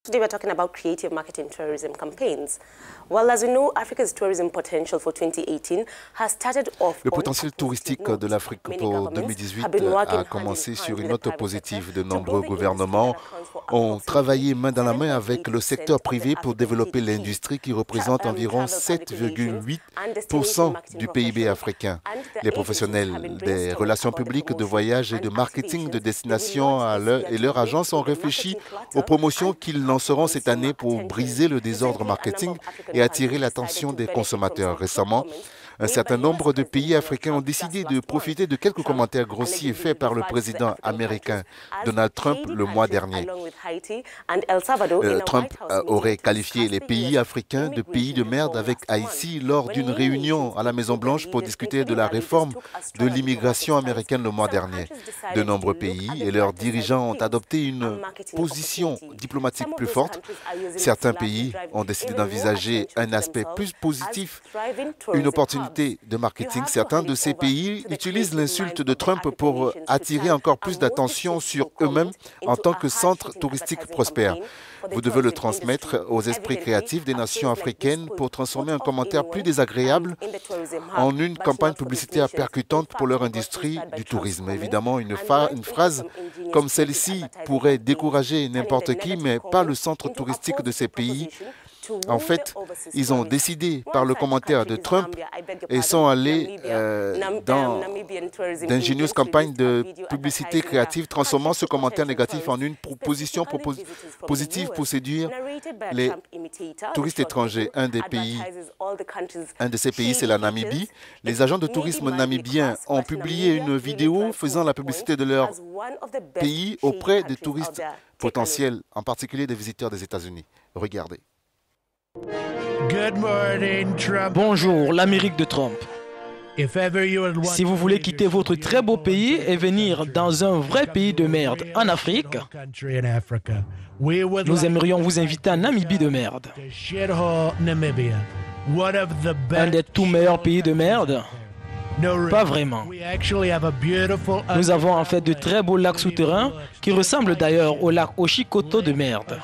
Today we're talking about creative marketing tourism campaigns. Well, as we know, Africa's tourism potential for 2018 has started off. Le potentiel touristique de l'Afrique pour 2018 a commencé sur une note positive. De nombreux gouvernements ont travaillé main dans la main avec le secteur privé pour développer l'industrie qui représente environ 7,8% du PIB africain. Les professionnels des relations publiques, de voyage et de marketing de destination et leurs agences ont réfléchi aux promotions qu'ils lanceront cette année pour briser le désordre marketing et attirer l'attention des consommateurs. Récemment, un certain nombre de pays africains ont décidé de profiter de quelques commentaires grossiers faits par le président américain Donald Trump le mois dernier. Trump aurait qualifié les pays africains de pays de merde avec Haïti lors d'une réunion à la Maison-Blanche pour discuter de la réforme de l'immigration américaine le mois dernier. De nombreux pays et leurs dirigeants ont adopté une position diplomatique plus forte. Certains pays ont décidé d'envisager un aspect plus positif, une opportunité de marketing. Certains de ces pays utilisent l'insulte de Trump pour attirer encore plus d'attention sur eux-mêmes en tant que centre touristique prospère. Vous devez le transmettre aux esprits créatifs des nations africaines pour transformer un commentaire plus désagréable en une campagne publicitaire percutante pour leur industrie du tourisme. Évidemment, une phrase comme celle-ci pourrait décourager n'importe qui, mais pas le centre touristique de ces pays. En fait, ils ont décidé par le commentaire de Trump et sont allés dans d'ingénieuses campagnes de publicité créative, transformant ce commentaire négatif en une proposition positive pour séduire les touristes étrangers. Un de ces pays, c'est la Namibie. Les agents de tourisme namibiens ont publié une vidéo faisant la publicité de leur pays auprès des touristes potentiels, en particulier des visiteurs des États-Unis. Regardez. Bonjour, l'Amérique de Trump. Si vous voulez quitter votre très beau pays et venir dans un vrai pays de merde en Afrique, nous aimerions vous inviter à Namibie de merde. Un des tout meilleurs pays de merde? Pas vraiment. Nous avons en fait de très beaux lacs souterrains qui ressemblent d'ailleurs au lac Oshikoto de merde.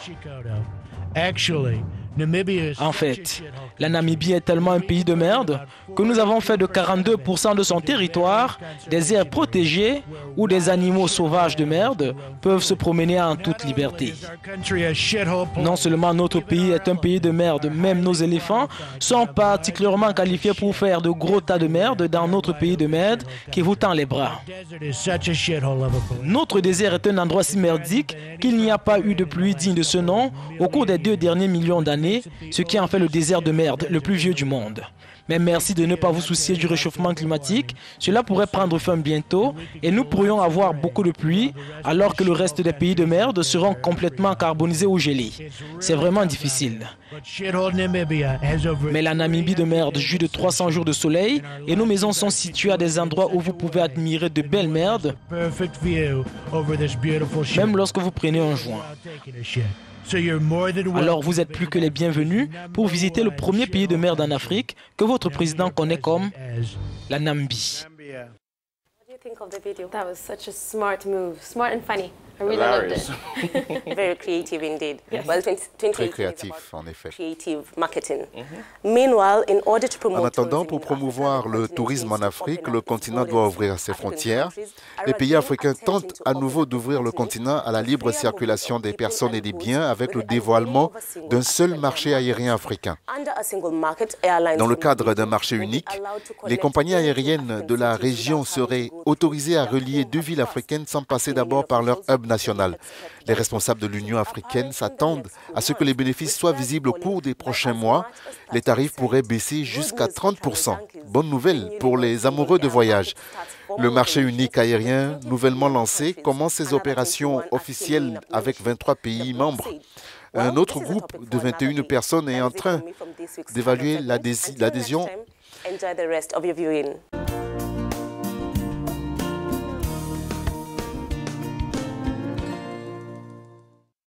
En fait, la Namibie est tellement un pays de merde que nous avons fait de 42% de son territoire des aires protégées où des animaux sauvages de merde peuvent se promener en toute liberté. Non seulement notre pays est un pays de merde, même nos éléphants sont particulièrement qualifiés pour faire de gros tas de merde dans notre pays de merde qui vous tend les bras. Notre désert est un endroit si merdique qu'il n'y a pas eu de pluie digne de ce nom au cours des 2 derniers millions d'années, ce qui en fait le désert de merde le plus vieux du monde. Mais merci de ne pas vous soucier du réchauffement climatique. Cela pourrait prendre fin bientôt et nous pourrions avoir beaucoup de pluie alors que le reste des pays de merde seront complètement carbonisés ou gelés. C'est vraiment difficile. Mais la Namibie de merde jouit de 300 jours de soleil et nos maisons sont situées à des endroits où vous pouvez admirer de belles merdes, même lorsque vous prenez un joint. Alors vous êtes plus que les bienvenus pour visiter le premier pays de merde en Afrique que votre président connaît comme la Namibie. That was such a smart move, smart and funny. I really loved it. Very creative indeed. Yes. Well, 2018 Très is créatif, about en effet. creative marketing. Meanwhile, in order to promote En attendant, tourism pour in promouvoir Africa, le the tourisme en continent Afrique, is le continent doit ouvrir ses frontières. Les pays africains tentent à nouveau d'ouvrir le continent à la libre circulation des personnes et des biens avec le dévoilement d'un seul marché aérien africain. Dans le cadre d'un marché unique, les compagnies aériennes de la région seraient autorisées à relier 2 villes africaines sans passer d'abord par leur hub national. Les responsables de l'Union africaine s'attendent à ce que les bénéfices soient visibles au cours des prochains mois. Les tarifs pourraient baisser jusqu'à 30%. Bonne nouvelle pour les amoureux de voyage. Le marché unique aérien, nouvellement lancé, commence ses opérations officielles avec 23 pays membres. Un autre groupe de 21 personnes est en train d'évaluer l'adhésion. Enjoy the rest of your viewing.